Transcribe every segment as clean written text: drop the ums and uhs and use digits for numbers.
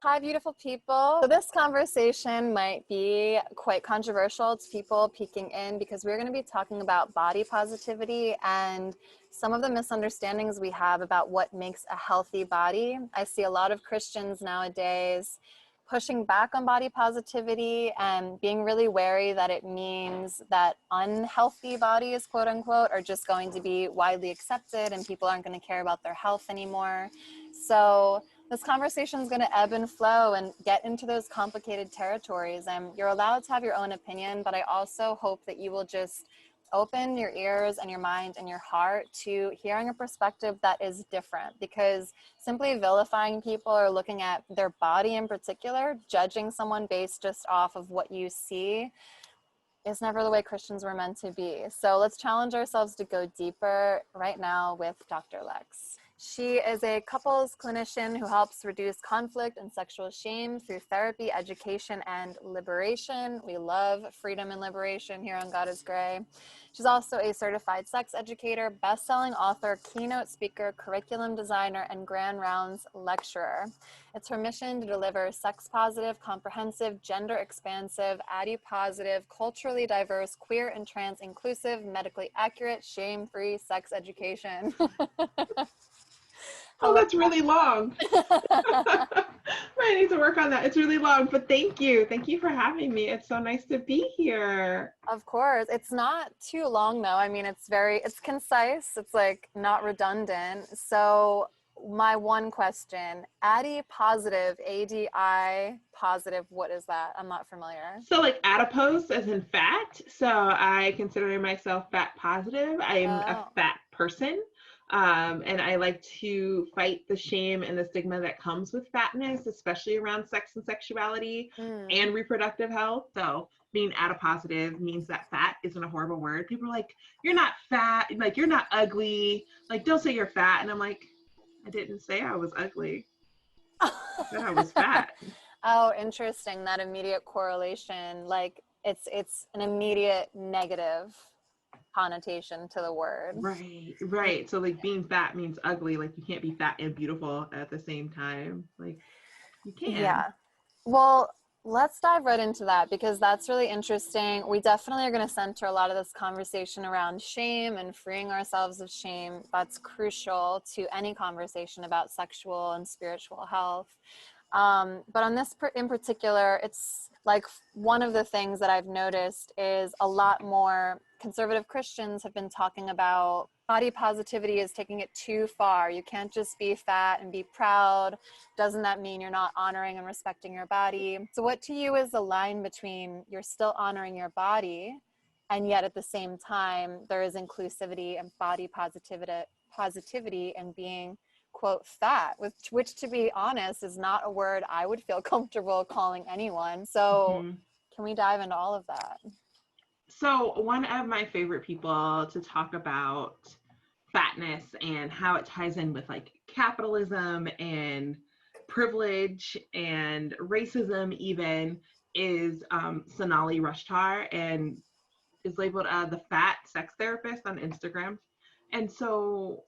Hi, beautiful people. So this conversation might be quite controversial to people peeking in because we're going to be talking about body positivity and some of the misunderstandings we have about what makes a healthy body. I see a lot of Christians nowadays pushing back on body positivity and being really wary that it means that unhealthy bodies, quote unquote, are just going to be widely accepted and people aren't going to care about their health anymore. So this conversation is going to ebb and flow and get into those complicated territories. And you're allowed to have your own opinion, but I also hope that you will just open your ears and your mind and your heart to hearing a perspective that is different, because simply vilifying people or looking at their body in particular, judging someone based just off of what you see, is never the way Christians were meant to be. So let's challenge ourselves to go deeper right now with Dr. Lex. She is a couples clinician who helps reduce conflict and sexual shame through therapy, education, and liberation. We love freedom and liberation here on God is Gray. She's also a certified sex educator, best-selling author, keynote speaker, curriculum designer, and grand rounds lecturer. It's her mission to deliver sex-positive, comprehensive, gender-expansive, adipositive, culturally diverse, queer and trans-inclusive, medically accurate, shame-free sex education. Oh, that's really long. I need to work on that. It's really long, but thank you. Thank you for having me. It's so nice to be here. Of course. It's not too long though. I mean, it's concise. It's like not redundant. So my one question, adipositive, ADI positive, what is that? I'm not familiar. So like adipose as in fat. So I consider myself fat positive. I'm a Oh. fat person. And I like to fight the shame and the stigma that comes with fatness, especially around sex and sexuality and reproductive health. So being adipositive means that fat isn't a horrible word. People are like, you're not fat, like you're not ugly, like don't say you're fat. And I'm like, I didn't say I was ugly. I said I was fat. Oh, interesting. That immediate correlation, like it's an immediate negative connotation to the word. Right. So like being fat means ugly. Like you can't be fat and beautiful at the same time. Like you can. Yeah. Well, let's dive right into that because that's really interesting. We definitely are going to center a lot of this conversation around shame and freeing ourselves of shame. That's crucial to any conversation about sexual and spiritual health. But on this in particular, it's like one of the things that I've noticed is a lot more conservative Christians have been talking about body positivity is taking it too far. You can't just be fat and be proud. Doesn't that mean you're not honoring and respecting your body? So what to you is the line between you're still honoring your body and yet at the same time there is inclusivity and body positivity and being quote fat, which to be honest is not a word I would feel comfortable calling anyone. So can we dive into all of that? So one of my favorite people to talk about fatness and how it ties in with like capitalism and privilege and racism even is Sonali Rushtar, and is labeled the fat sex therapist on Instagram. And so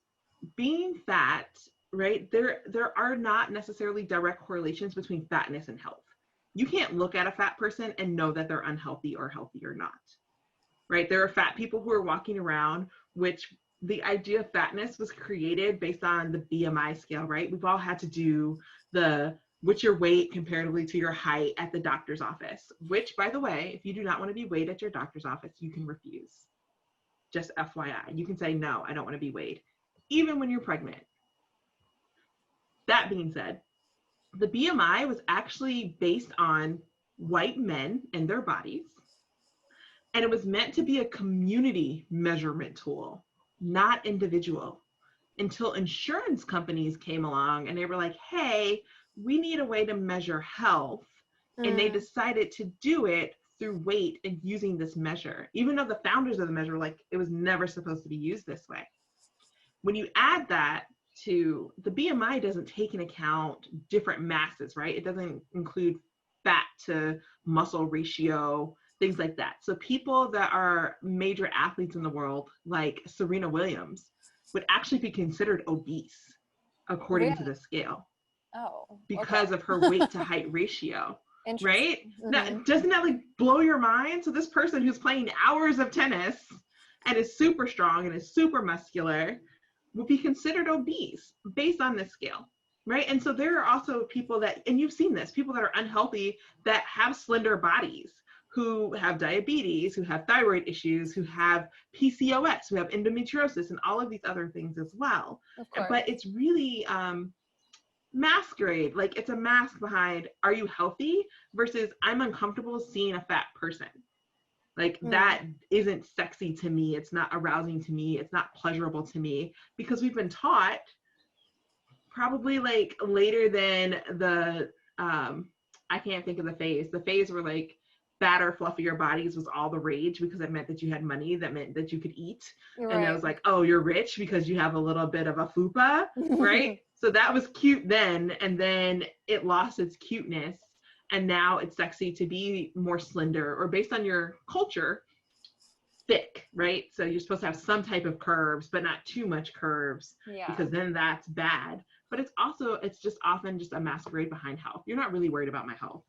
being fat, right, there are not necessarily direct correlations between fatness and health. You can't look at a fat person and know that they're unhealthy or healthy or not, right? There are fat people who are walking around, which the idea of fatness was created based on the BMI scale, right? We've all had to do what's your weight comparatively to your height at the doctor's office, which, by the way, if you do not want to be weighed at your doctor's office, you can refuse. Just FYI, you can say, no, I don't want to be weighed, even when you're pregnant. That being said, the BMI was actually based on white men and their bodies, and it was meant to be a community measurement tool, not individual, until insurance companies came along and they were like, hey, we need a way to measure health. And they decided to do it through weight and using this measure, even though the founders of the measure were like, it was never supposed to be used this way. When you add that to the BMI, doesn't take into account different masses, right? It doesn't include fat to muscle ratio, things like that. So people that are major athletes in the world, like Serena Williams, would actually be considered obese according to the scale. Oh, because okay. of her weight to height ratio, right? Interesting. Now, Hmm. doesn't that like blow your mind? So this person who's playing hours of tennis and is super strong and is super muscular would be considered obese based on this scale, right? And so there are also people that, and you've seen this, people that are unhealthy that have slender bodies, who have diabetes, who have thyroid issues, who have PCOS, who have endometriosis, and all of these other things as well. Of course. But it's really masquerade, like it's a mask behind, are you healthy, versus I'm uncomfortable seeing a fat person. Like Mm. that isn't sexy to me, it's not arousing to me, it's not pleasurable to me, because we've been taught, probably like later than the I can't think of the phase where like fatter, fluffier bodies was all the rage because it meant that you had money, that meant that you could eat. You're And it right. was like, oh, you're rich because you have a little bit of a fupa, right? So that was cute then, and then it lost its cuteness. And now it's sexy to be more slender, or based on your culture, thick, right? So you're supposed to have some type of curves, but not too much curves, Yeah. because then that's bad. But it's also, it's just often just a masquerade behind health. You're not really worried about my health.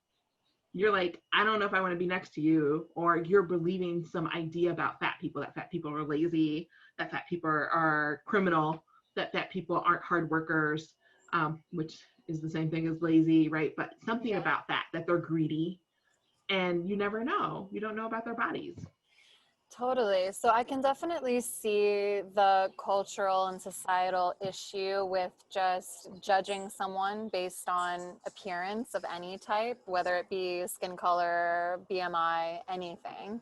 You're like, I don't know if I want to be next to you, or you're believing some idea about fat people, that fat people are lazy, that fat people are criminal, that fat people aren't hard workers, which is the same thing as lazy, right? But something Yeah. about that they're greedy, and you never know. You don't know about their bodies. Totally. So I can definitely see the cultural and societal issue with just judging someone based on appearance of any type, whether it be skin color, BMI, anything.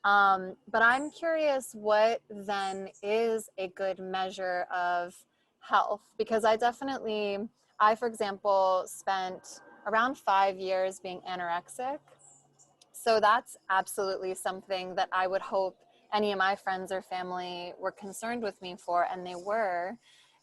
But I'm curious, what then is a good measure of health? Because I, for example, spent around 5 years being anorexic. So that's absolutely something that I would hope any of my friends or family were concerned with me for, and they were.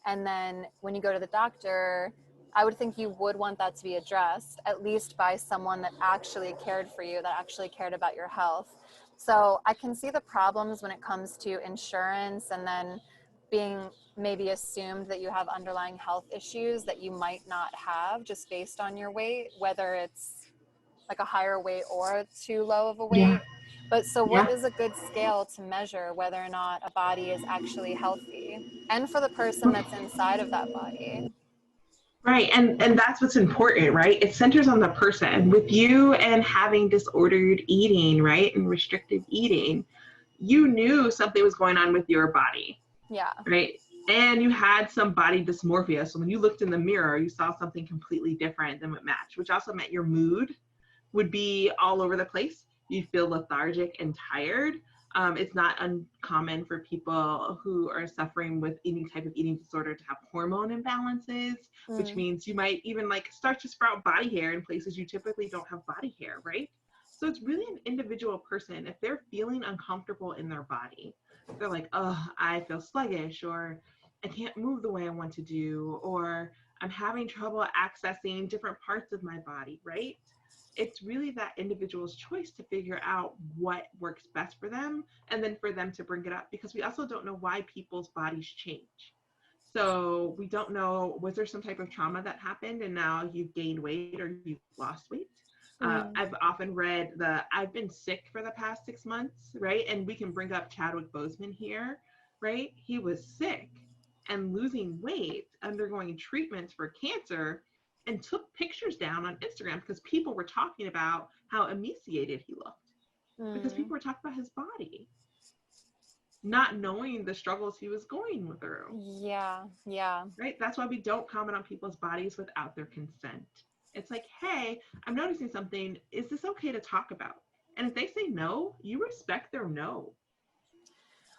And then when you go to the doctor, I would think you would want that to be addressed, at least by someone that actually cared for you, that actually cared about your health. So I can see the problems when it comes to insurance, and then being maybe assumed that you have underlying health issues that you might not have just based on your weight, whether it's like a higher weight or too low of a Yeah. weight. But so what Yeah. is a good scale to measure whether or not a body is actually healthy, and for the person that's inside of that body? Right. And that's what's important, right? It centers on the person. With you and having disordered eating, right? And restrictive eating, you knew something was going on with your body, Yeah. right? And you had some body dysmorphia. So when you looked in the mirror, you saw something completely different than what matched, which also meant your mood would be all over the place. You'd feel lethargic and tired. It's not uncommon for people who are suffering with any type of eating disorder to have hormone imbalances, which Mm. means you might even like start to sprout body hair in places you typically don't have body hair, right? So it's really an individual person. If they're feeling uncomfortable in their body, they're like, oh, I feel sluggish, or I can't move the way I want to do, or I'm having trouble accessing different parts of my body, right? It's really that individual's choice to figure out what works best for them, and then for them to bring it up, because we also don't know why people's bodies change. So we don't know, was there some type of trauma that happened and now you've gained weight or you've lost weight? Mm. I've often read I've been sick for the past 6 months, right? And we can bring up Chadwick Boseman here, right? He was sick and losing weight, undergoing treatments for cancer, and took pictures down on Instagram because people were talking about how emaciated he looked, because Mm. people were talking about his body, not knowing the struggles he was going through, Yeah. Yeah. right? That's why we don't comment on people's bodies without their consent. It's like, hey, I'm noticing something. Is this okay to talk about? And if they say no, you respect their no.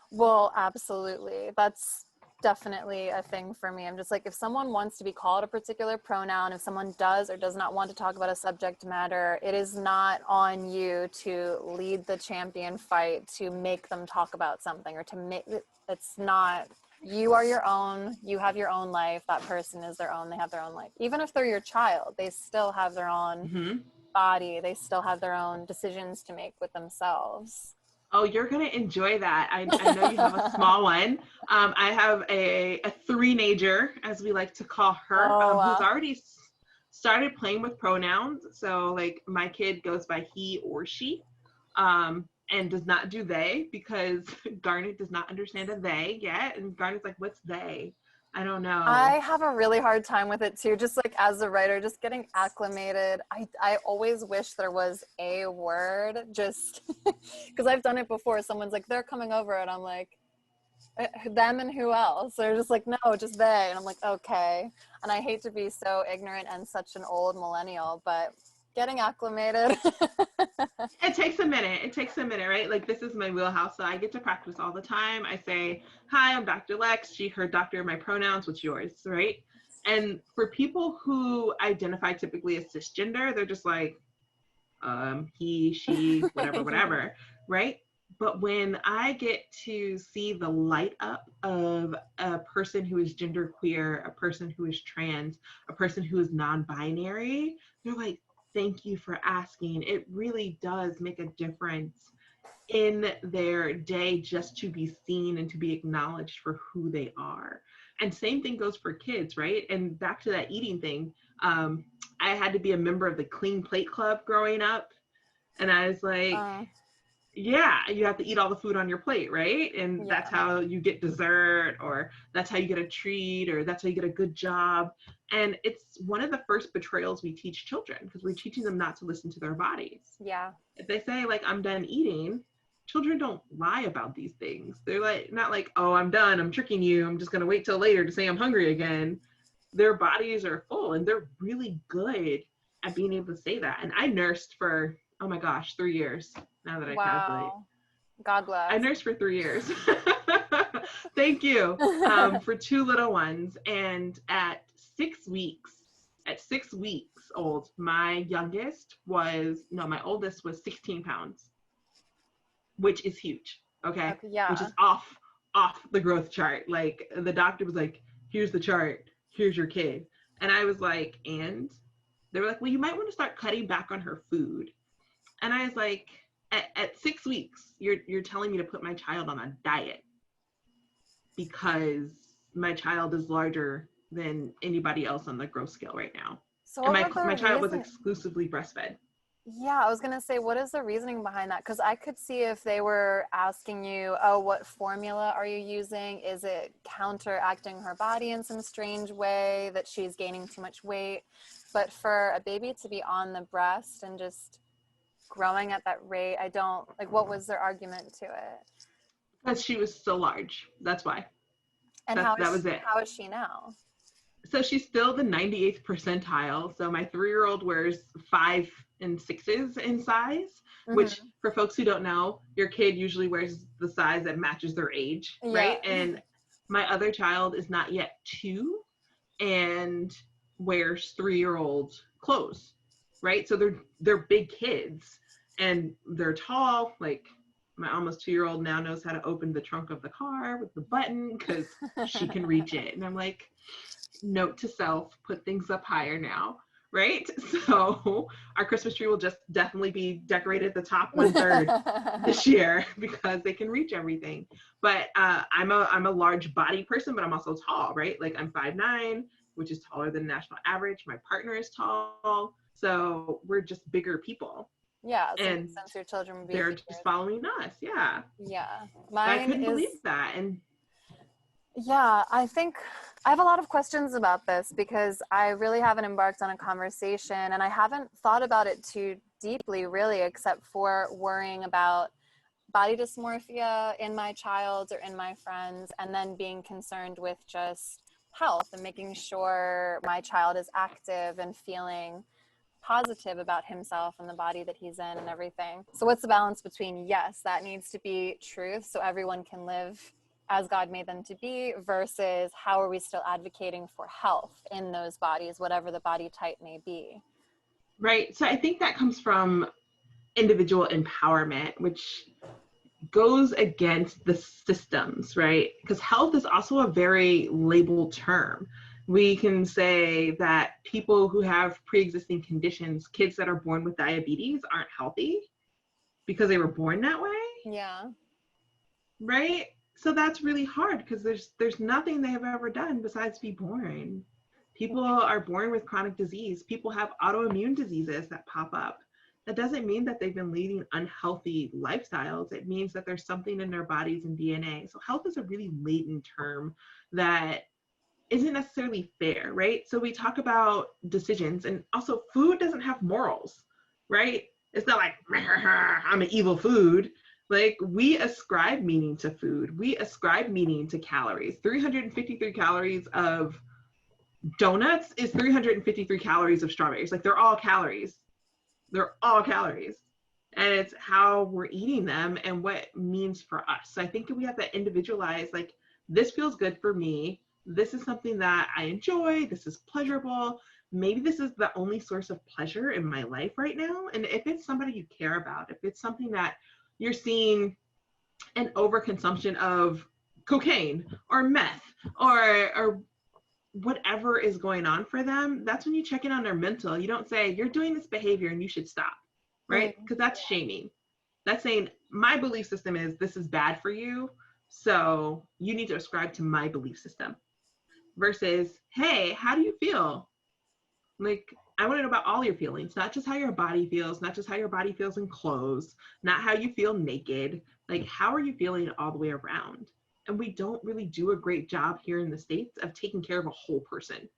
Well, absolutely. That's definitely a thing for me. I'm just like, if someone wants to be called a particular pronoun, if someone does or does not want to talk about a subject matter, it is not on you to lead the champion fight to make them talk about something, or to make it. It's not. You are your own. You have your own life. That person is their own. They have their own life. Even if they're your child, they still have their own Mm-hmm. body. They still have their own decisions to make with themselves. Oh, you're going to enjoy that. I know you have a small one. I have a three-nager, as we like to call her, Oh, who's wow. already started playing with pronouns. So like my kid goes by he or she, and does not do they, because Garnet does not understand a they yet. And Garnet's like, what's they? I don't I know. have a really hard time with it too, just like as a writer, just getting acclimated. I always wish there was a word, just because I've done it before. Someone's like, they're coming over, and I'm like, them and who else? They're just like, no, just they. And I'm like, okay. And I hate to be so ignorant and such an old millennial, but getting acclimated. It takes a minute. It takes a minute, right? Like this is my wheelhouse, so I get to practice all the time. I say, "Hi, I'm Dr. Lex. She, her, doctor. My pronouns. What's yours?" Right? And for people who identify typically as cisgender, they're just like, he, she, whatever, whatever, right? But when I get to see the light up of a person who is genderqueer, a person who is trans, a person who is non-binary, they're like, thank you for asking. It really does make a difference in their day just to be seen and to be acknowledged for who they are. And same thing goes for kids, right? And back to that eating thing, I had to be a member of the Clean Plate Club growing up. And I was like, yeah, you have to eat all the food on your plate, right? And that's how you get dessert, or that's how you get a treat, or that's how you get a good job. And it's one of the first betrayals we teach children, because we're teaching them not to listen to their bodies. Yeah. If they say like, I'm done eating, children don't lie about these things. They're like, not like, oh, I'm done, I'm tricking you, I'm just gonna wait till later to say I'm hungry again. Their bodies are full, and they're really good at being able to say that. And I nursed for, oh my gosh, 3 years, now that I calculate. God bless. I nursed for 3 years. Thank you. For 2 little ones. And at 6 weeks old, my oldest was 16 pounds, which is huge. Okay. Yeah. Which is off the growth chart. Like the doctor was like, here's the chart, here's your kid. And I was like, and they were like, well, you might want to start cutting back on her food. And I was like, at 6 weeks, you're telling me to put my child on a diet because my child is larger than anybody else on the growth scale right now. So and my child was exclusively breastfed. Yeah, I was going to say, what is the reasoning behind that? Because I could see if they were asking you, oh, what formula are you using? Is it counteracting her body in some strange way that she's gaining too much weight? But for a baby to be on the breast and just growing at that rate, I don't, like, what was their argument to it? Because she was so large. That's why. And that was it. How is she now? So she's still the 98th percentile. So my 3-year-old wears 5 and 6s in size, which for folks who don't know, your kid usually wears the size that matches their age, right? And my other child is not yet 2 and wears 3-year-old clothes, right? So they're big kids and they're tall. Like my almost 2-year-old now knows how to open the trunk of the car with the button because she can reach it. And I'm like, note to self, put things up higher now, right? So our Christmas tree will just definitely be decorated the top 1/3 this year because they can reach everything. But I'm a large body person, but I'm also tall, right? Like I'm 5'9", which is taller than national average. My partner is tall, so we're just bigger people. Yeah, so and since your children would be they're just following us. Yeah. Mine I couldn't believe that. And yeah, I think I have a lot of questions about this because I really haven't embarked on a conversation and I haven't thought about it too deeply really, except for worrying about body dysmorphia in my child or in my friends, and then being concerned with just health and making sure my child is active and feeling positive about himself and the body that he's in and everything. So what's the balance between, yes, that needs to be truth so everyone can live as God made them to be, versus how are we still advocating for health in those bodies, whatever the body type may be? Right. So I think that comes from individual empowerment, which goes against the systems, right? Because health is also a very labeled term. We can say that people who have pre-existing conditions, kids that are born with diabetes, aren't healthy because they were born that way. Yeah. Right? So that's really hard because there's nothing they have ever done besides be born. People are born with chronic disease. People have autoimmune diseases that pop up. That doesn't mean that they've been leading unhealthy lifestyles. It means that there's something in their bodies and DNA. So health is a really latent term that isn't necessarily fair, right? So we talk about decisions, and also food doesn't have morals, right? It's not like I'm an evil food. Like, we ascribe meaning to food. We ascribe meaning to calories. 353 calories of donuts is 353 calories of strawberries. Like, they're all calories. They're all calories. And it's how we're eating them and what it means for us. So I think we have to individualize, like, this feels good for me. This is something that I enjoy. This is pleasurable. Maybe this is the only source of pleasure in my life right now. And if it's somebody you care about, if it's something that you're seeing an overconsumption of cocaine or meth or whatever is going on for them, that's when you check in on their mental. You don't say, you're doing this behavior and you should stop, right? Because that's shaming. That's saying, my belief system is this is bad for you, so you need to ascribe to my belief system. Versus, hey, how do you feel? Like, I want to know about all your feelings, not just how your body feels, not just how your body feels in clothes, not how you feel naked. Like, how are you feeling all the way around? And we don't really do a great job here in the States of taking care of a whole person.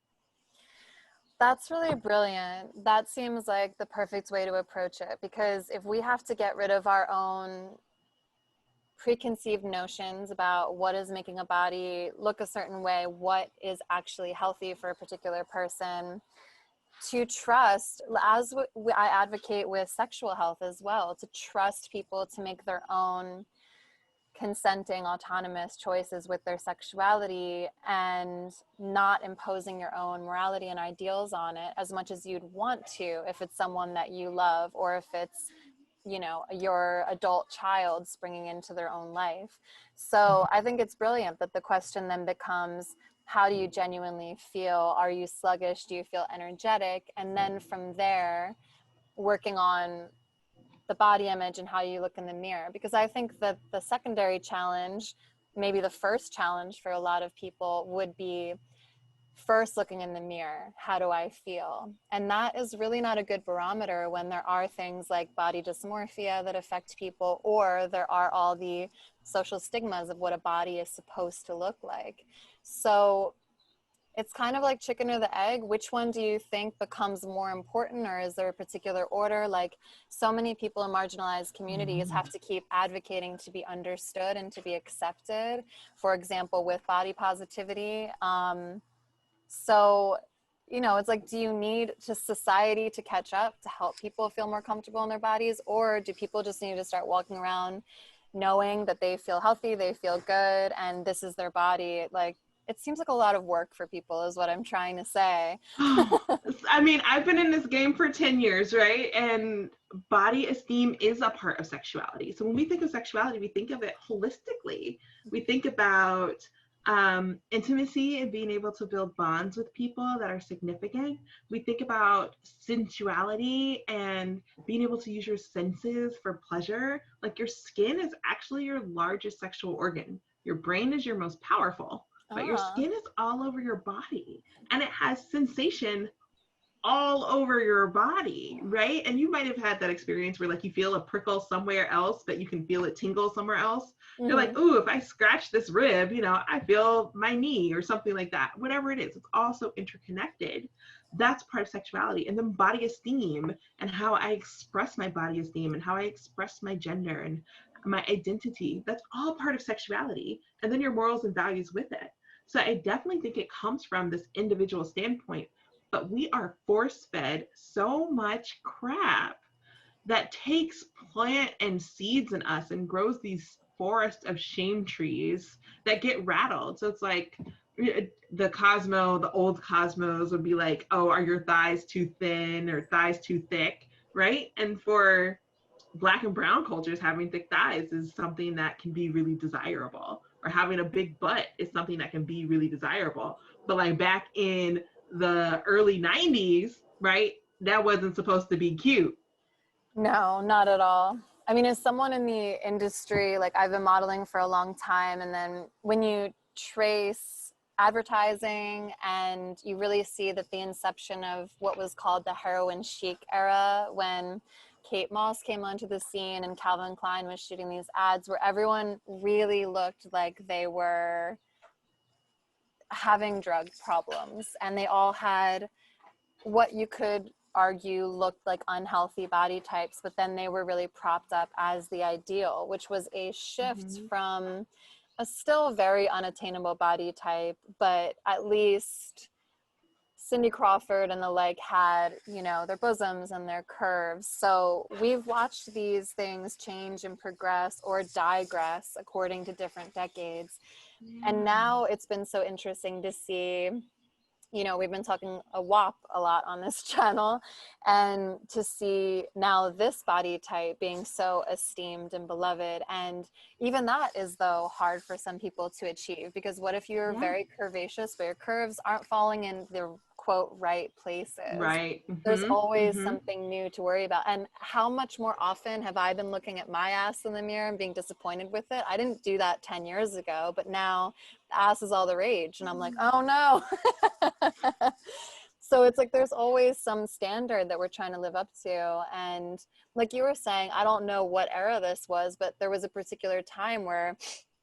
That's really brilliant. That seems like the perfect way to approach it, because if we have to get rid of our own preconceived notions about what is making a body look a certain way, what is actually healthy for a particular person, to trust, as I advocate with sexual health as well, to trust people to make their own consenting, autonomous choices with their sexuality, and not imposing your own morality and ideals on it as much as you'd want to if it's someone that you love, or if it's, you know, your adult child springing into their own life. So I think it's brilliant that the question then becomes, how do you genuinely feel? Are you sluggish? Do you feel energetic? And then from there, working on the body image and how you look in the mirror. Because I think that the secondary challenge, maybe the first challenge for a lot of people, would be first looking in the mirror. How do I feel? And that is really not a good barometer when there are things like body dysmorphia that affect people, or there are all the social stigmas of what a body is supposed to look like. So it's kind of like chicken or the egg. Which one do you think becomes more important, or is there a particular order? Like, so many people in marginalized communities have to keep advocating to be understood and to be accepted, for example, with body positivity. So, you know, it's like, do you need just society to catch up to help people feel more comfortable in their bodies? Or do people just need to start walking around knowing that they feel healthy, they feel good, and this is their body? Like, it seems like a lot of work for people is what I'm trying to say. I mean, I've been in this game for 10 years, right? And body esteem is a part of sexuality. So when we think of sexuality, we think of it holistically. We think about intimacy and being able to build bonds with people that are significant. We think about sensuality and being able to use your senses for pleasure. Like, your skin is actually your largest sexual organ. Your brain is your most powerful, but your skin is all over your body, and it has sensation all over your body, right? And you might have had that experience where, like, you feel a prickle somewhere else, but you can feel it tingle somewhere else. You're like, ooh, if I scratch this rib, you know, I feel my knee or something like that. Whatever it is, it's all so interconnected. That's part of sexuality. And then body esteem and how I express my body esteem and how I express my gender and my identity, that's all part of sexuality. And then your morals and values with it. So I definitely think it comes from this individual standpoint, but we are force-fed so much crap that takes plant and seeds in us and grows these forests of shame trees that get rattled. So it's like the old Cosmos would be like, oh, are your thighs too thin or thighs too thick, right? And for Black and brown cultures, having thick thighs is something that can be really desirable, or having a big butt is something that can be really desirable. But like back in the early 90s, right, that wasn't supposed to be cute. No, not at all. I mean, as someone in the industry, like, I've been modeling for a long time, and then when you trace advertising, and you really see that the inception of what was called the heroin chic era, when Kate Moss came onto the scene and Calvin Klein was shooting these ads where everyone really looked like they were having drug problems, and they all had what you could argue looked like unhealthy body types, but then they were really propped up as the ideal, which was a shift from a still very unattainable body type, but at least Cindy Crawford and the like had, you know, their bosoms and their curves. So we've watched these things change and progress or digress according to different decades. And now it's been so interesting to see, you know, we've been talking a WAP a lot on this channel, and to see now this body type being so esteemed and beloved. And even that is, though, hard for some people to achieve, because what if you're very curvaceous, but your curves aren't falling in the quote right places? Right. There's always something new to worry about. And how much more often have I been looking at my ass in the mirror and being disappointed with it? I didn't do that 10 years ago, but now the ass is all the rage, and I'm like, oh no. So it's like there's always some standard that we're trying to live up to. And like you were saying, I don't know what era this was, but there was a particular time where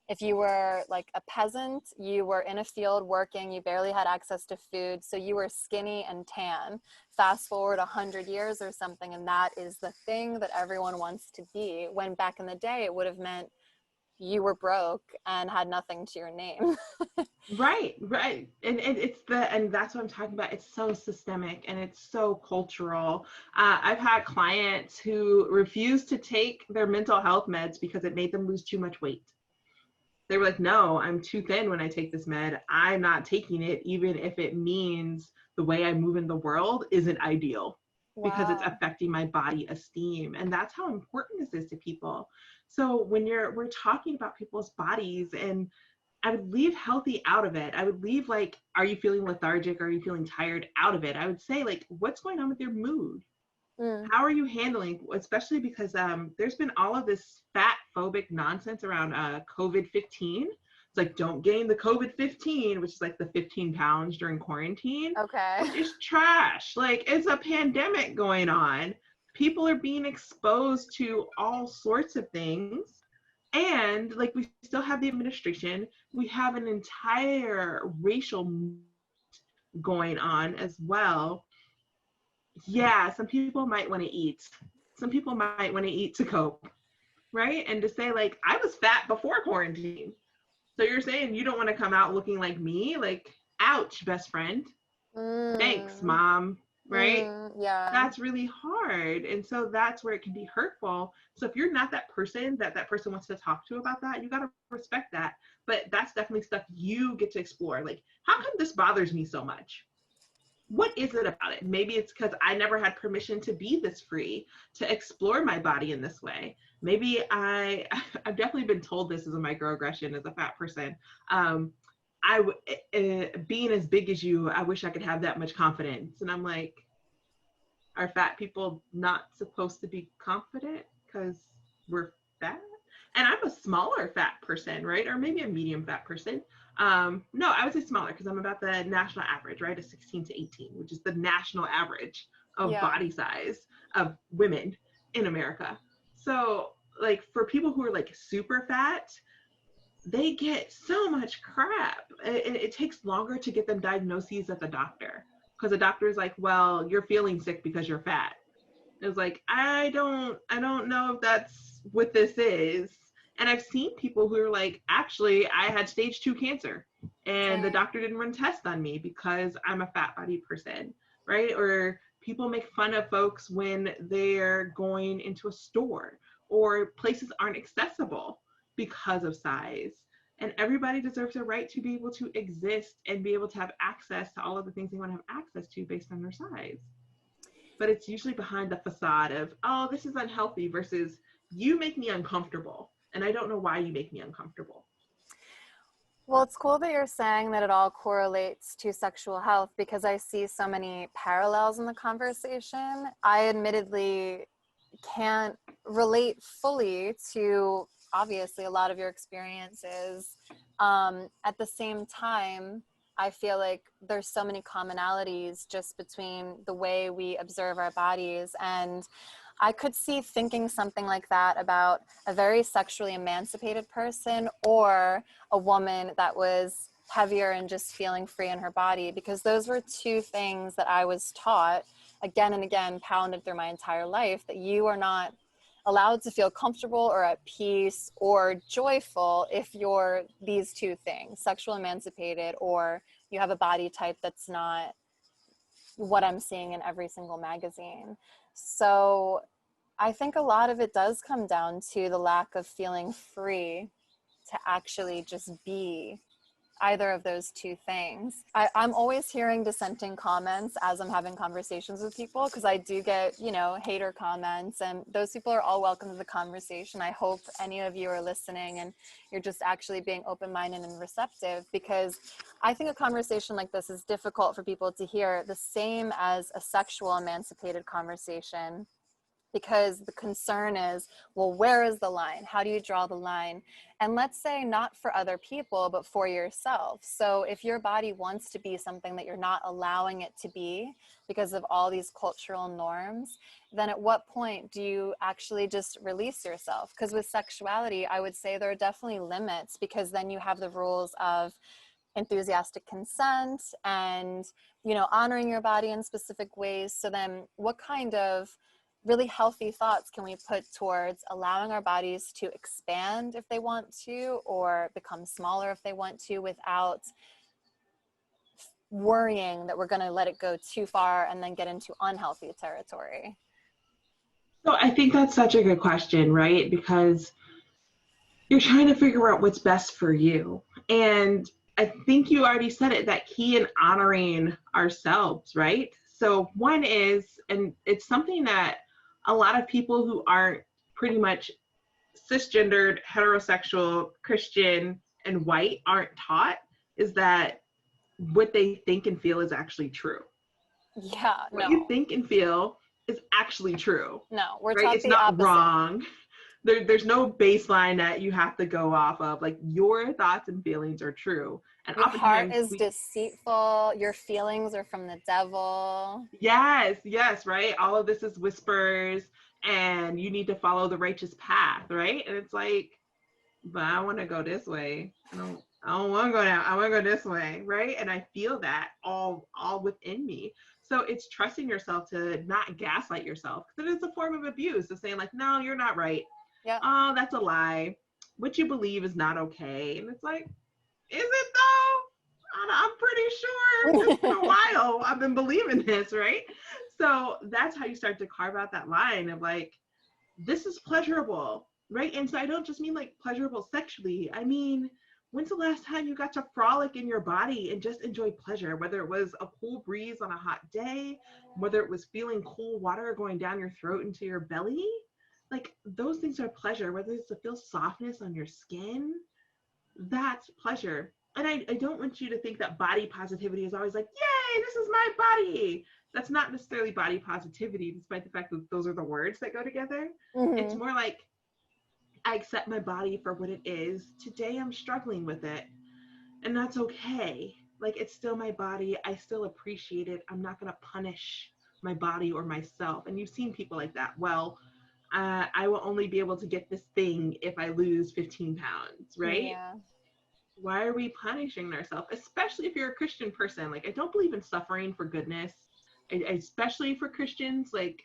if you were like a peasant, you were in a field working, you barely had access to food, so you were skinny and tan. Fast forward 100 years or something, and that is the thing that everyone wants to be, when back in the day it would have meant you were broke and had nothing to your name. Right. And that's what I'm talking about. It's so systemic and it's so cultural. I've had clients who refused to take their mental health meds because it made them lose too much weight. They were like, no, I'm too thin when I take this med. I'm not taking it, even if it means the way I move in the world isn't ideal. Wow. Because it's affecting my body esteem. And that's how important this is to people. So when we're talking about people's bodies, and I would leave healthy out of it. I would leave like, are you feeling lethargic? Are you feeling tired out of it? I would say like, what's going on with your mood? How are you handling, especially because there's been all of this fat phobic nonsense around COVID-15. It's like, don't gain the COVID-15, which is like the 15 pounds during quarantine. Okay. Which is trash. Like, it's a pandemic going on. People are being exposed to all sorts of things. And like, we still have the administration. We have an entire racial going on as well. Yeah, some people might want to eat. Some people might want to eat to cope, right? And to say like, I was fat before quarantine. So you're saying you don't want to come out looking like me? Like, ouch, best friend. Thanks, mom, right? Yeah. That's really hard. And so that's where it can be hurtful. So if you're not that person that person wants to talk to about that, you got to respect that. But that's definitely stuff you get to explore. Like, how come this bothers me so much? What is it about it? Maybe it's because I never had permission to be this free, to explore my body in this way. Maybe I've definitely been told this as a microaggression as a fat person. Being as big as you, I wish I could have that much confidence. And I'm like, are fat people not supposed to be confident because we're fat? And I'm a smaller fat person, right? Or maybe a medium fat person. No, I would say smaller because I'm about the national average, right? A 16 to 18, which is the national average of body size of women in America. So like for people who are like super fat, they get so much crap. It takes longer to get them diagnoses at the doctor because the doctor is like, well, you're feeling sick because you're fat. It's like, I don't know if that's what this is. And I've seen people who are like, actually, I had stage 2 cancer and the doctor didn't run tests on me because I'm a fat body person, right? Or people make fun of folks when they're going into a store or places aren't accessible because of size. And everybody deserves a right to be able to exist and be able to have access to all of the things they want to have access to based on their size. But it's usually behind the facade of, oh, this is unhealthy versus you make me uncomfortable. And I don't know why you make me uncomfortable. Well, it's cool that you're saying that it all correlates to sexual health, because I see so many parallels in the conversation. I admittedly can't relate fully to obviously a lot of your experiences. At the same time, I feel like there's so many commonalities just between the way we observe our bodies. And I could see thinking something like that about a very sexually emancipated person or a woman that was heavier and just feeling free in her body, because those were two things that I was taught again and again, pounded through my entire life, that you are not allowed to feel comfortable or at peace or joyful if you're these two things, sexual emancipated, or you have a body type that's not what I'm seeing in every single magazine. So I think a lot of it does come down to the lack of feeling free to actually just be either of those two things. I'm always hearing dissenting comments as I'm having conversations with people, because I do get, you know, hater comments, and those people are all welcome to the conversation. I hope any of you are listening and you're just actually being open-minded and receptive, because I think a conversation like this is difficult for people to hear, the same as a sexual emancipated conversation. Because the concern is, well, where is the line? How do you draw the line? And let's say not for other people, but for yourself. So if your body wants to be something that you're not allowing it to be because of all these cultural norms, then at what point do you actually just release yourself? Because with sexuality, I would say there are definitely limits, because then you have the rules of enthusiastic consent and, you know, honoring your body in specific ways. So then what kind of really healthy thoughts can we put towards allowing our bodies to expand if they want to, or become smaller if they want to, without worrying that we're going to let it go too far and then get into unhealthy territory? So I think that's such a good question, right? Because you're trying to figure out what's best for you. And I think you already said it, that key in honoring ourselves, right? So one is, and it's something that a lot of people who aren't pretty much cisgendered, heterosexual, Christian, and white aren't taught, is that what they think and feel is actually true. Yeah, What no, you think and feel is actually true, no, we're right? taught It's the not opposite. wrong. There's no baseline that you have to go off of. Like, your thoughts and feelings are true. And Your heart oftentimes is deceitful. Your feelings are from the devil. yes, right? All of this is whispers, and you need to follow the righteous path, right? And it's like, but I want to go this way. I don't want to go down. I want to go this way, right? And I feel that all within me. So it's trusting yourself to not gaslight yourself, because it is a form of abuse of saying like, no, you're not right. Yeah. Oh, that's a lie. What you believe is not okay. And it's like, is it though? I'm pretty sure it's been a while I've been believing this, right? So that's how you start to carve out that line of like, this is pleasurable, right? And so I don't just mean like pleasurable sexually. I mean, when's the last time you got to frolic in your body and just enjoy pleasure, whether it was a cool breeze on a hot day, whether it was feeling cool water going down your throat into your belly? Like, those things are pleasure, whether it's to feel softness on your skin, that's pleasure. And I don't want you to think that body positivity is always like, yay, this is my body. That's not necessarily body positivity, despite the fact that those are the words that go together. It's Mm-hmm. more like, I accept my body for what it is. Today I'm struggling with it, and that's okay. Like, it's still my body. I still appreciate it. I'm not going to punish my body or myself. And you've seen people like that. Well, I will only be able to get this thing if I lose 15 pounds, right? Yeah. Why are we punishing ourselves? Especially if you're a Christian person. Like, I don't believe in suffering for goodness, especially for Christians. Like,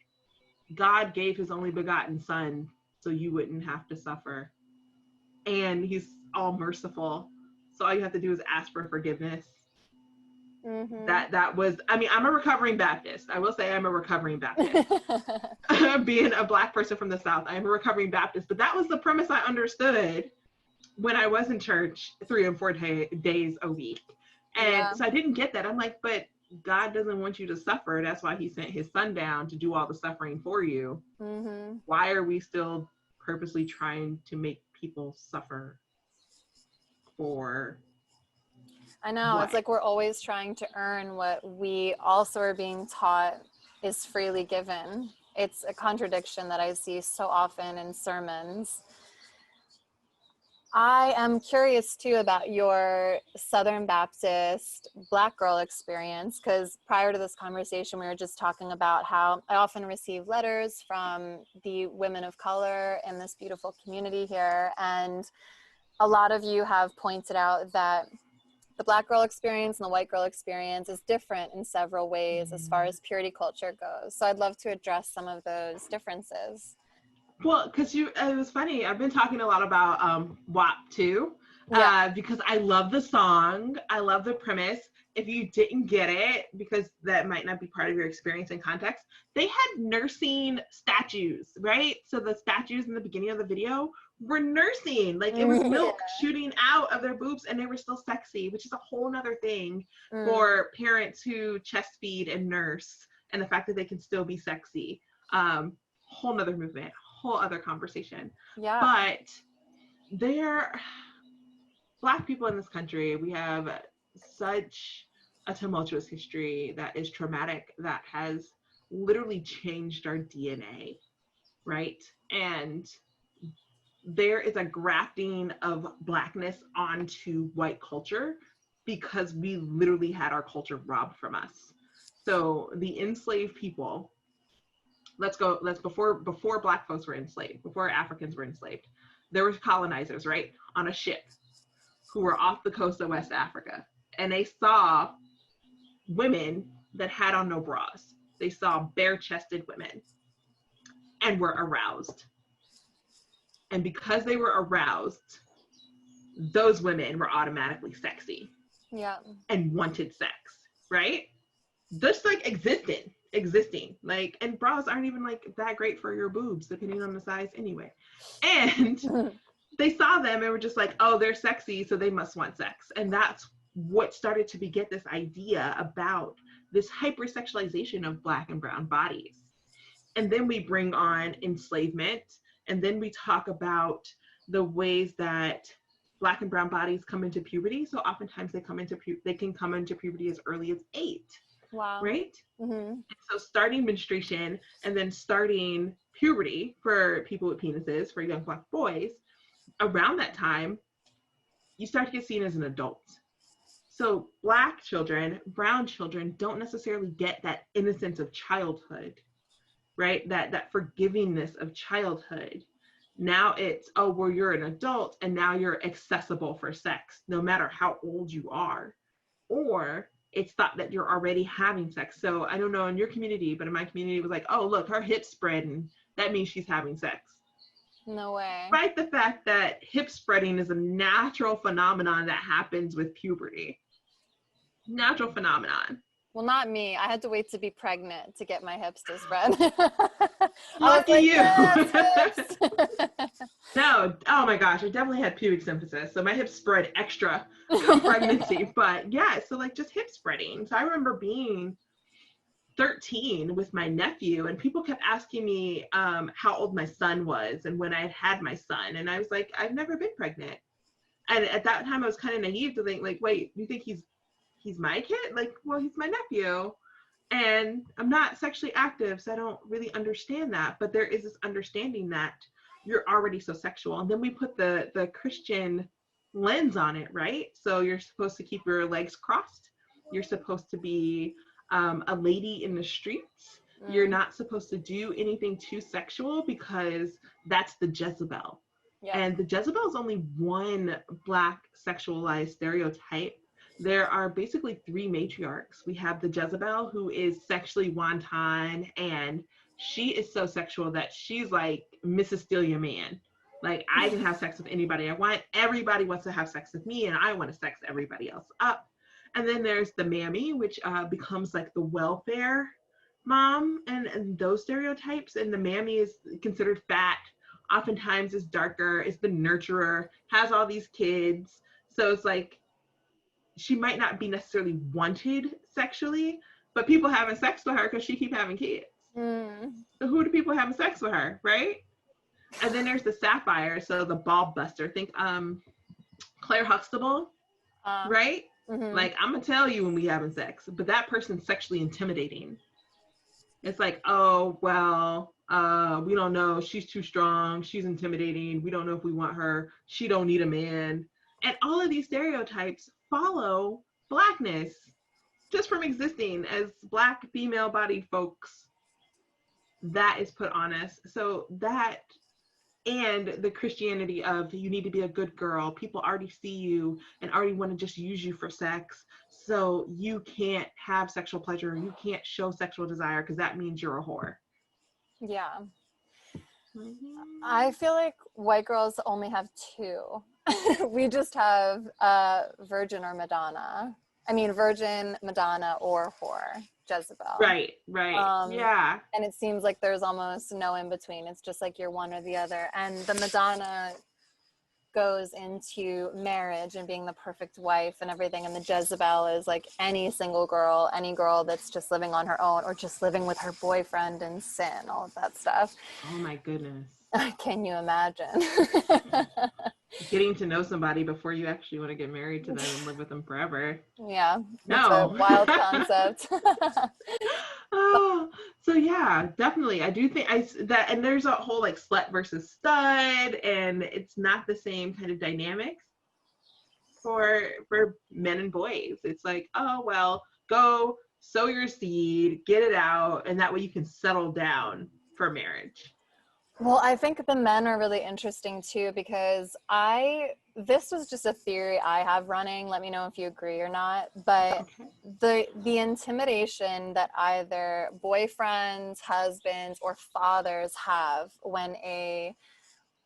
God gave his only begotten son so you wouldn't have to suffer. And he's all merciful. So all you have to do is ask for forgiveness. Mm-hmm. That was, I mean, I'm a recovering Baptist. I will say I'm a recovering Baptist. Being a Black person from the South, I am a recovering Baptist. But that was the premise I understood when I was in church 3 and 4 days a week. And Yeah. so I didn't get that. I'm like, but God doesn't want you to suffer. That's why he sent his son down to do all the suffering for you. Mm-hmm. Why are we still purposely trying to make people suffer for I know. It's what? like we're always trying to earn what we also are being taught is freely given. It's a contradiction that I see so often in sermons. I am curious too about your Southern Baptist Black girl experience, because prior to this conversation, we were just talking about how I often receive letters from the women of color in this beautiful community here. And a lot of you have pointed out that the Black girl experience and the white girl experience is different in several ways as far as purity culture goes. So I'd love to address some of those differences. Well, because it was funny. I've been talking a lot about WAP too, Yeah. because I love the song. I love the premise. If you didn't get it, because that might not be part of your experience and context, they had nursing statues, right? So the statues in the beginning of the video were nursing. Like it was milk shooting out of their boobs and they were still sexy, which is a whole nother thing for parents who chest feed and nurse, and the fact that they can still be sexy. Whole nother movement, whole other conversation. Yeah. But Black people in this country, we have such a tumultuous history that is traumatic, that has literally changed our DNA, right? And there is a grafting of Blackness onto white culture because we literally had our culture robbed from us. So the enslaved people, before Black folks were enslaved, before Africans were enslaved, there were colonizers, right, on a ship who were off the coast of West Africa, and they saw women that had on no bras. They saw bare-chested women and were aroused. And because they were aroused, those women were automatically sexy. Yeah. And wanted sex, right? Just like existing, like, and bras aren't even like that great for your boobs depending on the size anyway. And they saw them and were just like, oh, they're sexy, so they must want sex. And that's what started to beget this idea about this hypersexualization of Black and brown bodies. And then we bring on enslavement, and then we talk about the ways that Black and brown bodies come into puberty. So oftentimes they can come into puberty as early as 8. Wow. Right? Mm-hmm. So starting menstruation and then starting puberty for people with penises, for young Black boys, around that time, you start to get seen as an adult. So Black children, brown children don't necessarily get that innocence of childhood, right? That forgivingness of childhood. Now it's, oh, well, you're an adult and now you're accessible for sex, no matter how old you are. Or it's thought that you're already having sex. So I don't know in your community, but in my community it was like, oh, look, her hips spread and that means she's having sex. No way. Despite the fact that hip spreading is a natural phenomenon that happens with puberty. Natural phenomenon. Well, not me. I had to wait to be pregnant to get my hips to spread. Lucky like, you. yes. No, oh my gosh, I definitely had pubic symphysis. So my hips spread extra from pregnancy. But yeah, so like just hip spreading. So I remember being 13 with my nephew, and people kept asking me how old my son was and when I had my son. And I was like, I've never been pregnant. And at that time I was kind of naive to think like, wait, you think he's my kid? Like, well, he's my nephew. And I'm not sexually active, so I don't really understand that. But there is this understanding that you're already so sexual. And then we put the Christian lens on it, right? So you're supposed to keep your legs crossed. You're supposed to be a lady in the streets. You're not supposed to do anything too sexual because that's the Jezebel. Yep. And the Jezebel is only one Black sexualized stereotype. There are basically 3 matriarchs. We have the Jezebel, who is sexually wanton, and she is so sexual that she's like Mrs. Steal Your Man. Like, I can have sex with anybody I want. Everybody wants to have sex with me, and I want to sex everybody else up. And then there's the mammy, which becomes like the welfare mom, and those stereotypes. And the mammy is considered fat, oftentimes is darker, is the nurturer, has all these kids. So it's like, she might not be necessarily wanted sexually, but people having sex with her because she keep having kids. So who do people having sex with her, right? And then there's the sapphire, so the bulb buster. Think Claire Huxtable, right? Mm-hmm. Like, I'm gonna tell you when we having sex, but that person's sexually intimidating. It's like, oh, well, we don't know. She's too strong. She's intimidating. We don't know if we want her. She don't need a man. And all of these stereotypes follow Blackness just from existing as Black female bodied folks. That is put on us. So that and the Christianity of you need to be a good girl. People already see you and already want to just use you for sex. So you can't have sexual pleasure. You can't show sexual desire because that means you're a whore. Yeah. I Mm-hmm. feel like white girls only have two. We just have Virgin or Madonna. I mean, Virgin, Madonna, or whore, Jezebel. Right, right. Yeah. And it seems like there's almost no in between. It's just like you're one or the other. And the Madonna goes into marriage and being the perfect wife and everything. And the Jezebel is like any single girl, any girl that's just living on her own or just living with her boyfriend in sin, all of that stuff. Oh my goodness. Can you imagine? Getting to know somebody before you actually want to get married to them and live with them forever. Yeah, it's a No. wild concept. Oh, so yeah, definitely. I do think that, and there's a whole like slut versus stud, and it's not the same kind of dynamics for men and boys. It's like, oh well, go sow your seed, get it out, and that way you can settle down for marriage. Well, I think the men are really interesting too, because this was just a theory I have running. Let me know if you agree or not. But Okay. the intimidation that either boyfriends, husbands, or fathers have when a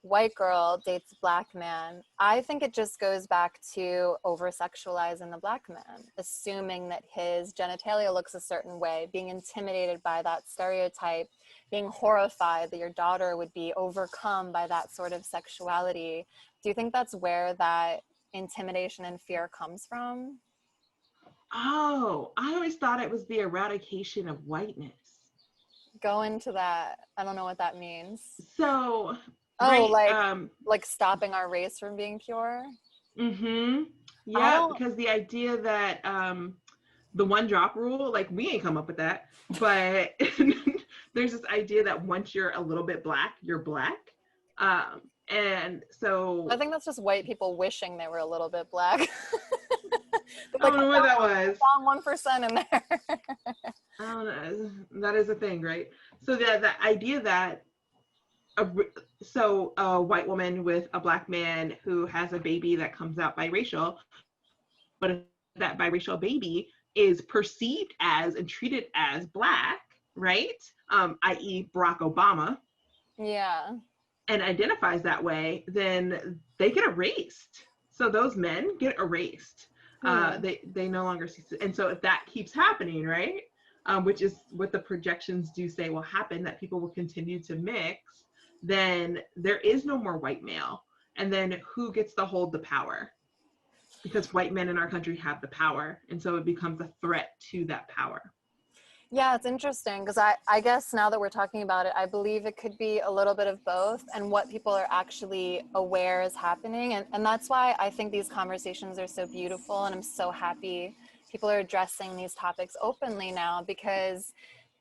white girl dates a black man, I think it just goes back to over sexualizing the black man, assuming that his genitalia looks a certain way, being intimidated by that stereotype, being horrified that your daughter would be overcome by that sort of sexuality. Do you think that's where that intimidation and fear comes from? Oh, I always thought it was the eradication of whiteness. Go into that. I don't know what that means. So, Oh, right, like stopping our race from being pure? mm-hmm. I Yeah, don't because the idea that the one drop rule, like we ain't come up with that, but there's this idea that once you're a little bit black, you're black. And I so think that's just white people wishing they were a little bit black. I Like don't know what that was. I found 1% in there. I don't know. That is a thing, right? So the idea that a white woman with a black man who has a baby that comes out biracial, but if that biracial baby is perceived as and treated as black, right? I.e. Barack Obama, Yeah. and identifies that way, then they get erased. So those men get erased. They no longer see. And so if that keeps happening, right, which is what the projections do say will happen, that people will continue to mix, then there is no more white male. And then who gets to hold the power? Because white men in our country have the power. And so it becomes a threat to that power. Yeah, it's interesting because I guess now that we're talking about it, I believe it could be a little bit of both and what people are actually aware is happening. And that's why I think these conversations are so beautiful. And I'm so happy people are addressing these topics openly now, because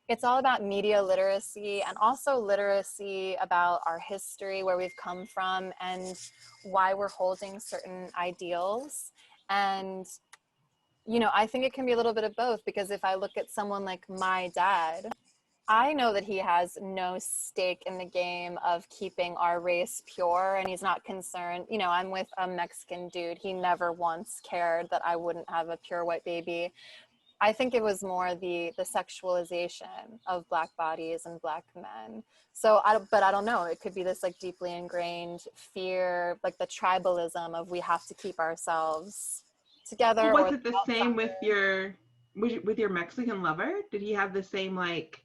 it's all about media literacy and also literacy about our history, where we've come from, and why we're holding certain ideals. And I think it can be a little bit of both, because if I look at someone like my dad, I know that he has no stake in the game of keeping our race pure, and he's not concerned. I'm with a Mexican dude. He never once cared that I wouldn't have a pure white baby. I think it was more the sexualization of black bodies and black men. So but I don't know. It could be this like deeply ingrained fear, like the tribalism of we have to keep ourselves Well, together, was or it the same with your Mexican lover? Did he have the same like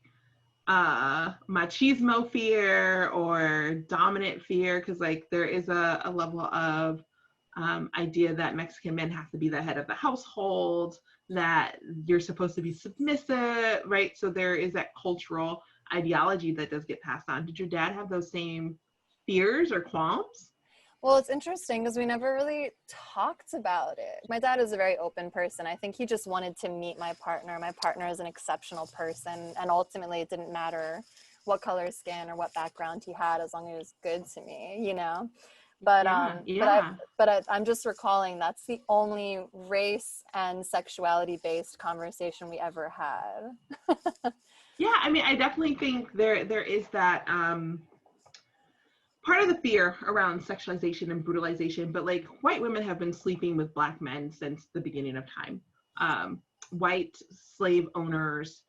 machismo fear or dominant fear? Because like there is a level of idea that Mexican men have to be the head of the household, that you're supposed to be submissive, right? So there is that cultural ideology that does get passed on. Did your dad have those same fears or qualms? Well, it's interesting because we never really talked about it. My dad is a very open person. I think he just wanted to meet my partner. My partner is an exceptional person, and ultimately it didn't matter what color skin or what background he had as long as he was good to me, you know? But Yeah, but I yeah. but I'm just recalling that's the only race and sexuality based conversation we ever had. Yeah, I mean, I definitely think there is that part of the fear around sexualization and brutalization, but like white women have been sleeping with black men since the beginning of time. White slave owners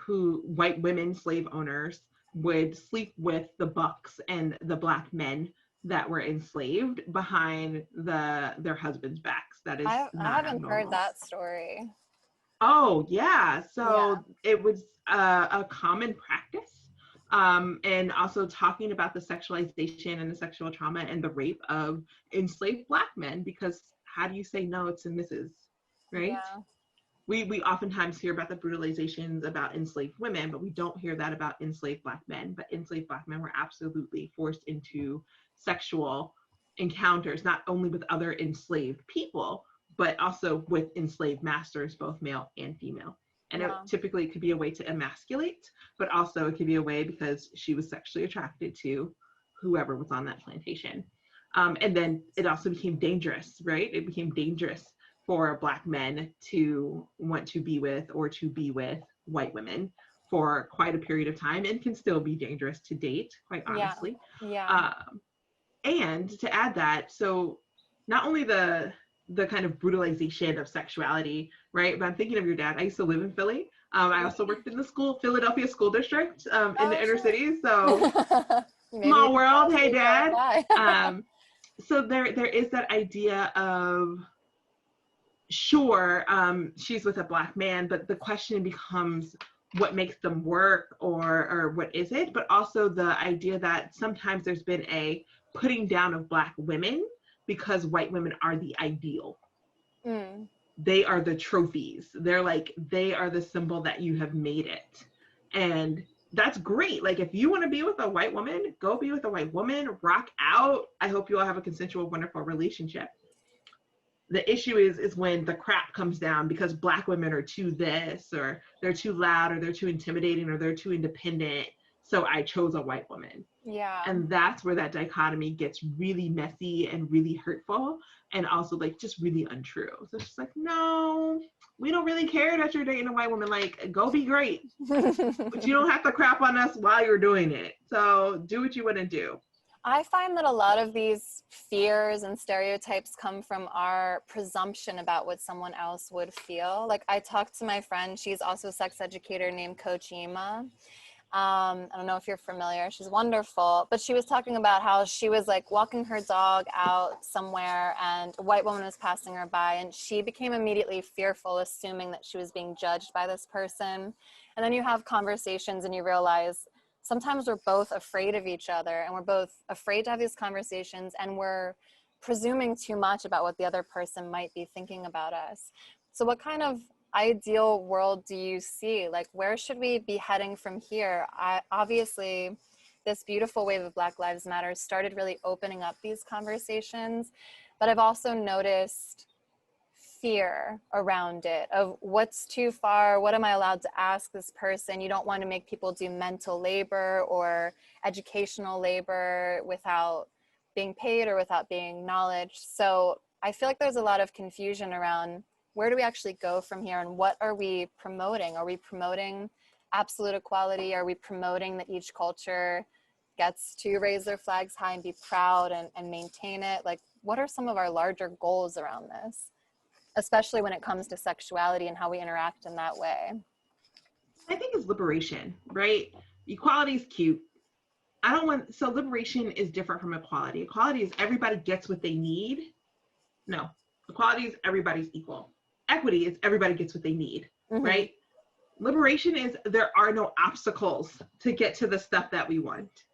white women slave owners would sleep with the bucks and the black men that were enslaved behind their husbands' backs. That is I not haven't heard abnormal. that story. Oh, yeah. Yeah. So it was a common practice. And also talking about the sexualization and the sexual trauma and the rape of enslaved black men, because how do you say no to Mrs., right? Yeah. We oftentimes hear about the brutalizations about enslaved women, but we don't hear that about enslaved black men. But enslaved black men were absolutely forced into sexual encounters, not only with other enslaved people, but also with enslaved masters, both male and female. And it Wow. typically could be a way to emasculate, but also it could be a way because she was sexually attracted to whoever was on that plantation. And then it also became dangerous, right? It became dangerous for black men to want to be with or to be with white women for quite a period of time, and can still be dangerous to date, quite Yeah. honestly. Yeah. And to add that, so not only the kind of brutalization of sexuality, right? But I'm thinking of your dad. I used to live in Philly. I also worked in the Philadelphia school district, in the Oh, inner sure. city. So Maybe you small can world. Hey, possibly dad. clarify. So there is that idea of, sure, she's with a black man, but the question becomes what makes them work, or what is it? But also the idea that sometimes there's been a putting down of black women because white women are the ideal. Mm. They are the trophies. They are the symbol that you have made it. And that's great. Like, if you want to be with a white woman, go be with a white woman, rock out. I hope you all have a consensual, wonderful relationship. The issue is when the crap comes down because black women are too this, or they're too loud, or they're too intimidating, or they're too independent, so I chose a white woman. Yeah. And that's where that dichotomy gets really messy and really hurtful, and also like just really untrue. So it's just like, no, we don't really care that you're dating a white woman. Like, go be great, but you don't have to crap on us while you're doing it. So do what you want to do. I find that a lot of these fears and stereotypes come from our presumption about what someone else would feel. Like, I talked to my friend, she's also a sex educator, named Coach Ema. I don't know if you're familiar. She's wonderful, but she was talking about how she was like walking her dog out somewhere and a white woman was passing her by, and she became immediately fearful, assuming that she was being judged by this person. And then you have conversations and you realize sometimes we're both afraid of each other, and we're both afraid to have these conversations, and we're presuming too much about what the other person might be thinking about us. So what kind of ideal world do you see? Like, where should we be heading from here? Obviously, this beautiful wave of Black Lives Matter started really opening up these conversations, but I've also noticed fear around it of what's too far, what am I allowed to ask this person? You don't want to make people do mental labor or educational labor without being paid or without being acknowledged. So I feel like there's a lot of confusion around where do we actually go from here, and what are we promoting? Are we promoting absolute equality? Are we promoting that each culture gets to raise their flags high and be proud and maintain it? Like, what are some of our larger goals around this, especially when it comes to sexuality and how we interact in that way? I think it's liberation, right? Equality is cute. So liberation is different from equality. Equality is everybody gets what they need. No, equality is everybody's equal. Equity is everybody gets what they need, Mm-hmm. right? Liberation is there are no obstacles to get to the stuff that we want.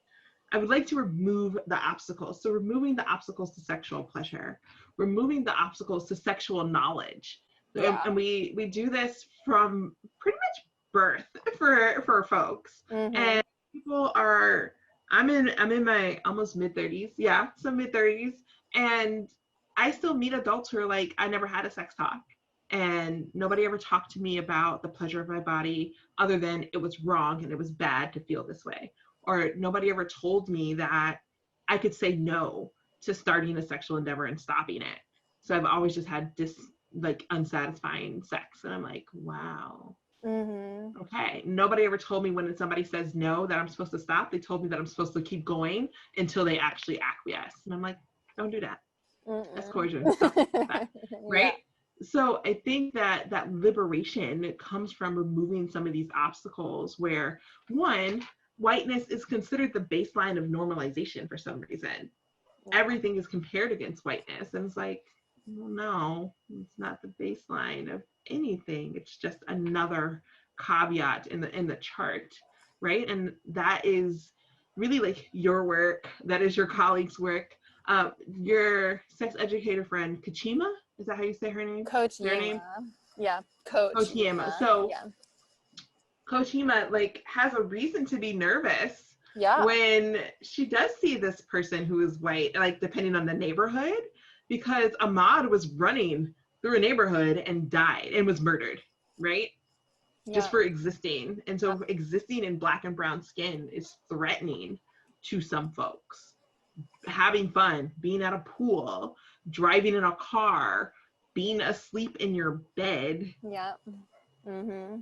I would like to remove the obstacles. So removing the obstacles to sexual pleasure, removing the obstacles to sexual knowledge. Yeah. And we do this from pretty much birth for folks. Mm-hmm. And people are I'm in my almost mid 30s. Yeah, so mid 30s. And I still meet adults who are like, I never had a sex talk. And nobody ever talked to me about the pleasure of my body other than it was wrong and it was bad to feel this way. Or nobody ever told me that I could say no to starting a sexual endeavor and stopping it. So I've always just had like unsatisfying sex. And I'm like, wow. Mm-hmm. Okay. Nobody ever told me when somebody says no that I'm supposed to stop. They told me that I'm supposed to keep going until they actually acquiesce. And I'm like, don't do that. That's coercion. Stop that. Yeah. Right? So I think that that liberation comes from removing some of these obstacles where, one, whiteness is considered the baseline of normalization for some reason. Everything is compared against whiteness. And it's like, well, no, it's not the baseline of anything. It's just another caveat in the chart, right? And that is really like your work. That is your colleagues' work. Your sex educator friend, Kachima, is that how you say her name? Coach Their Yema. name? Yeah. Coach Yema. Yema. So Yeah. Coach Yema like has a reason to be nervous Yeah. when she does see this person who is white, like depending on the neighborhood, because Ahmad was running through a neighborhood and died and was murdered, right? Just for existing. And so existing in black and brown skin is threatening to some folks. Having fun, being at a pool, driving in a car, being asleep in your bed. Yeah. Mm-hmm.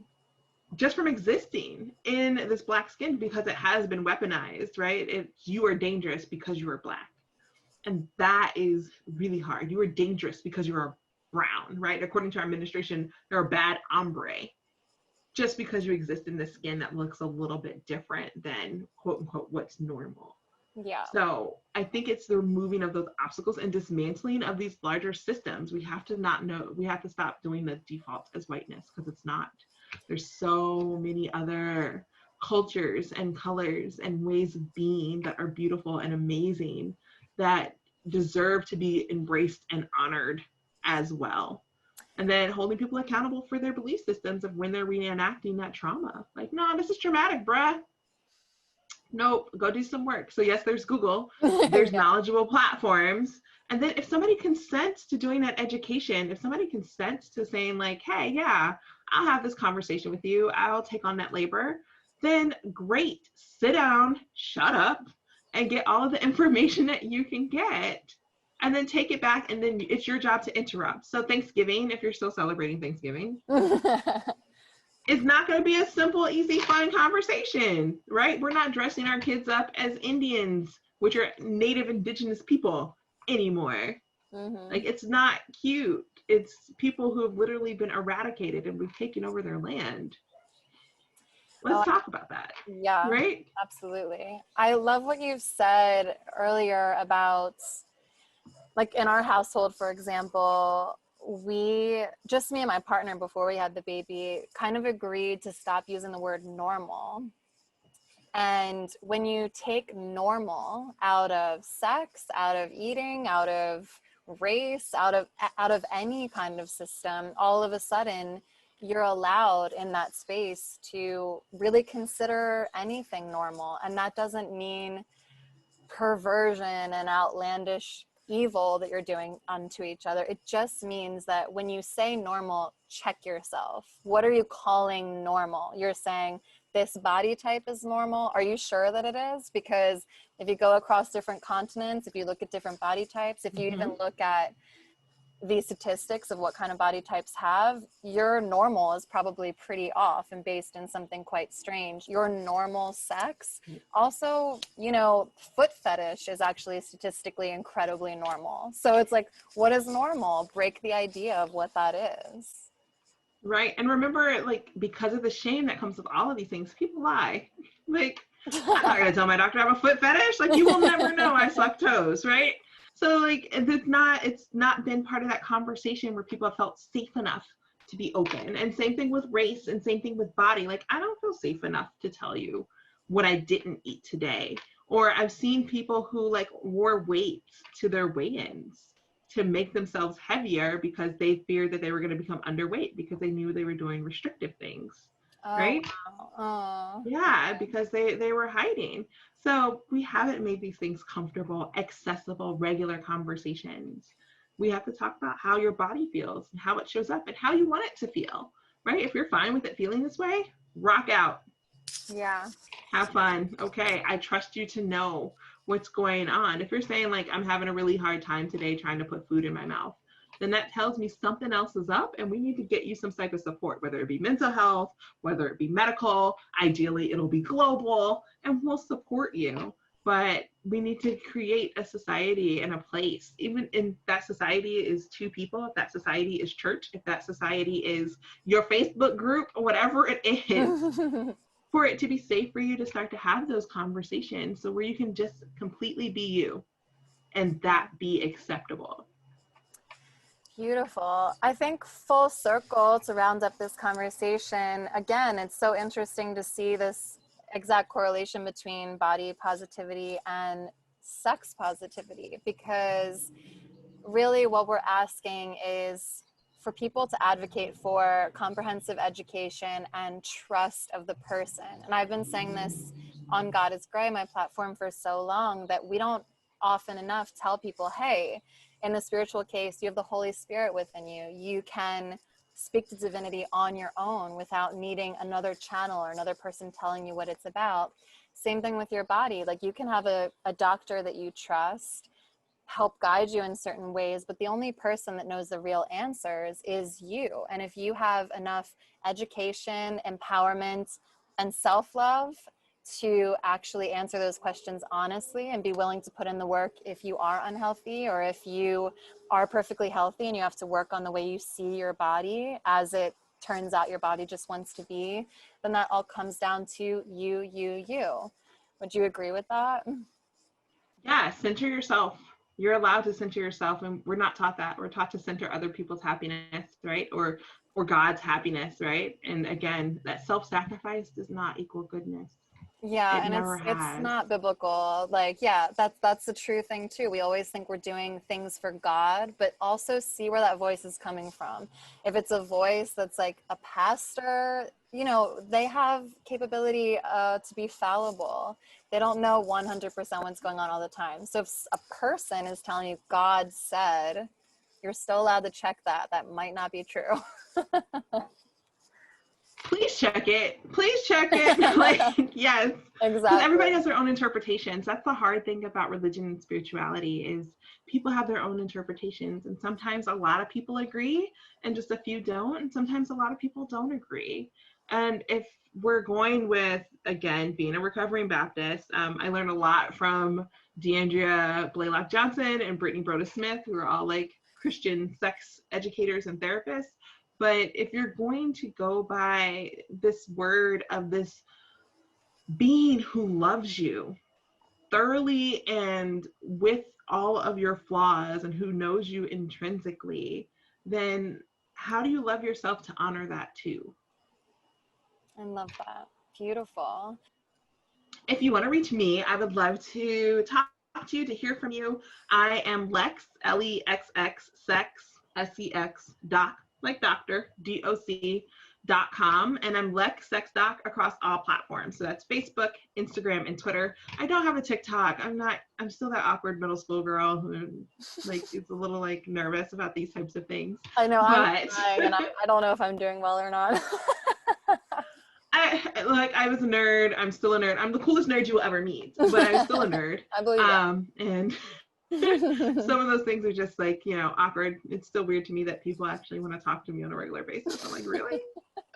Just from existing in this black skin because it has been weaponized, right? You are dangerous because you are black. And that is really hard. You are dangerous because you are brown, right? According to our administration, you're a bad hombre just because you exist in this skin that looks a little bit different than quote unquote what's normal. Yeah. So I think it's the removing of those obstacles and dismantling of these larger systems. We have to stop doing the default as whiteness because it's not. There's so many other cultures and colors and ways of being that are beautiful and amazing that deserve to be embraced and honored as well. And then holding people accountable for their belief systems of when they're reenacting that trauma. Like, no, this is traumatic, bruh. Nope, go do some work. So yes, there's Google, there's knowledgeable platforms. And then if somebody consents to doing that education, if somebody consents to saying like, hey, yeah, I'll have this conversation with you, I'll take on that labor, then great, sit down, shut up, and get all of the information that you can get, and then take it back, and then it's your job to interrupt. So Thanksgiving, if you're still celebrating Thanksgiving, it's not going to be a simple, easy, fun conversation, right? We're not dressing our kids up as Indians, which are native indigenous people anymore. Mm-hmm. Like, it's not cute. It's people who have literally been eradicated and we've taken over their land. Let's talk about that. Yeah, right? Absolutely. I love what you've said earlier about, like, in our household, for example, me and my partner, before we had the baby, kind of agreed to stop using the word normal. And when you take normal out of sex, out of eating, out of race, out of any kind of system, all of a sudden you're allowed in that space to really consider anything normal. And that doesn't mean perversion and outlandish evil that you're doing unto each other. It just means that when you say normal, check yourself. What are you calling normal? You're saying this body type is normal. Are you sure that it is? Because if you go across different continents, if you look at different body types, if you even look at the statistics of what kind of body types have, your normal is probably pretty off and based in something quite strange. Your normal sex, also, foot fetish is actually statistically incredibly normal. So it's like, what is normal? Break the idea of what that is. Right. And remember, like, because of the shame that comes with all of these things, people lie. Like, I'm not going to tell my doctor I have a foot fetish. Like, you will never know I suck toes, right? So, like, it's not been part of that conversation where people have felt safe enough to be open. And same thing with race and same thing with body. Like, I don't feel safe enough to tell you what I didn't eat today. Or I've seen people who, like, wore weights to their weigh-ins to make themselves heavier because they feared that they were going to become underweight because they knew they were doing restrictive things. Oh, right? wow. Yeah, because they were hiding. So we haven't made these things comfortable, accessible, regular conversations. We have to talk about how your body feels and how it shows up and how you want it to feel, right? If you're fine with it feeling this way, rock out. Yeah. Have fun. Okay, I trust you to know what's going on. If you're saying, like, I'm having a really hard time today trying to put food in my mouth, then that tells me something else is up and we need to get you some type of support, whether it be mental health, whether it be medical. Ideally, it'll be global, and we'll support you. But we need to create a society and a place, even if that society is two people, if that society is church, if that society is your Facebook group, or whatever it is, for it to be safe for you to start to have those conversations, so where you can just completely be you and that be acceptable. Beautiful. I think full circle to round up this conversation, again, it's so interesting to see this exact correlation between body positivity and sex positivity, because really what we're asking is for people to advocate for comprehensive education and trust of the person. And I've been saying this on God is Gray, my platform, for so long, that we don't often enough tell people, hey, in the spiritual case, you have the Holy Spirit within you. You can speak to divinity on your own without needing another channel or another person telling you what it's about. Same thing with your body. Like, you can have a doctor that you trust help guide you in certain ways, but the only person that knows the real answers is you. And if you have enough education, empowerment, and self-love to actually answer those questions honestly and be willing to put in the work if you are unhealthy, or if you are perfectly healthy and you have to work on the way you see your body as it turns out your body just wants to be, then that all comes down to you. Would you agree with that? Yeah, center yourself. You're allowed to center yourself, and we're not taught that. We're taught to center other people's happiness, right? Or God's happiness, right? And again, that self-sacrifice does not equal goodness. Yeah, It and never it's has. not biblical. Like, yeah, that's the true thing too. We always think we're doing things for God, but also see where that voice is coming from. If it's a voice that's like a pastor, they have capability to be fallible. They don't know 100% what's going on all the time. So if a person is telling you God said, you're still allowed to check that. That might not be true. Please check it. Please check it. Like, yes. Because Exactly. everybody has their own interpretations. That's the hard thing about religion and spirituality, is people have their own interpretations. And sometimes a lot of people agree and just a few don't. And sometimes a lot of people don't agree. And if we're going with, again, being a recovering Baptist, I learned a lot from Deandrea Blaylock Johnson and Brittany Broda Smith, who are all like Christian sex educators and therapists. But if you're going to go by this word of this being who loves you thoroughly and with all of your flaws and who knows you intrinsically, then how do you love yourself to honor that too? I love that. Beautiful. If you want to reach me, I would love to talk to you, to hear from you. I am Lex, Lexx, sex, sex, doc, like doctor, doc.com. And I'm Lex Sex Doc across all platforms. So that's Facebook, Instagram, and Twitter. I don't have a TikTok. I'm still that awkward middle school girl who like is a little like nervous about these types of things. I know I'm But trying, and I don't know if I'm doing well or not. I was a nerd. I'm still a nerd. I'm the coolest nerd you will ever meet, but I'm still a nerd. I believe And that. some of those things are just like, awkward. It's still weird to me that people actually want to talk to me on a regular basis. I'm like, really?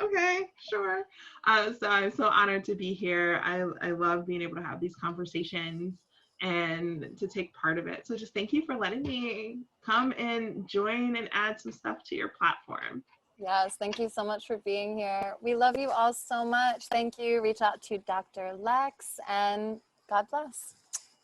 Okay, sure. So I'm so honored to be here. I love being able to have these conversations and to take part of it. So just thank you for letting me come and join and add some stuff to your platform. Yes, thank you so much for being here. We love you all so much. Thank you. Reach out to Dr. Lex, and God bless.